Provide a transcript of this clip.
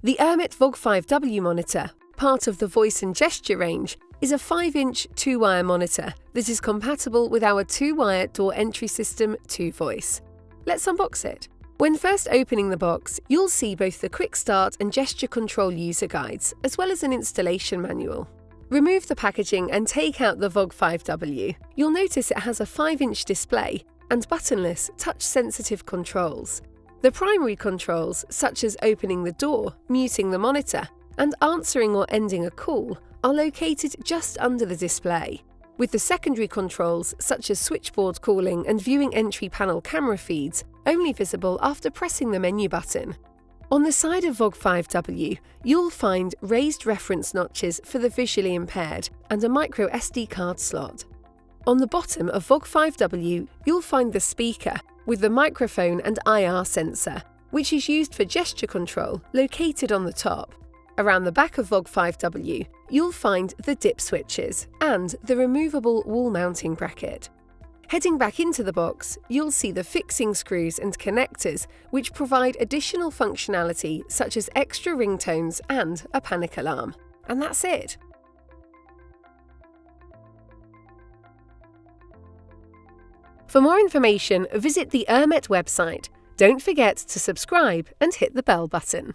The Urmet VOG 5W monitor, part of the voice and gesture range, is a 5-inch 2-wire monitor that is compatible with our 2-wire door entry system 2Voice. Let's unbox it. When first opening the box, you'll see both the quick start and gesture control user guides, as well as an installation manual. Remove the packaging and take out the VOG 5W. You'll notice it has a 5-inch display and buttonless, touch-sensitive controls. The primary controls, such as opening the door, muting the monitor, and answering or ending a call, are located just under the display, with the secondary controls, such as switchboard calling and viewing entry panel camera feeds, only visible after pressing the menu button. On the side of VOG 5W, you'll find raised reference notches for the visually impaired and a micro SD card slot. On the bottom of VOG 5W, you'll find the speaker with the microphone and IR sensor, which is used for gesture control, located on the top. Around the back of VOG 5W, you'll find the dip switches and the removable wall mounting bracket. Heading back into the box, you'll see the fixing screws and connectors, which provide additional functionality such as extra ringtones and a panic alarm. And that's it. For more information, visit the Urmet website. Don't forget to subscribe and hit the bell button.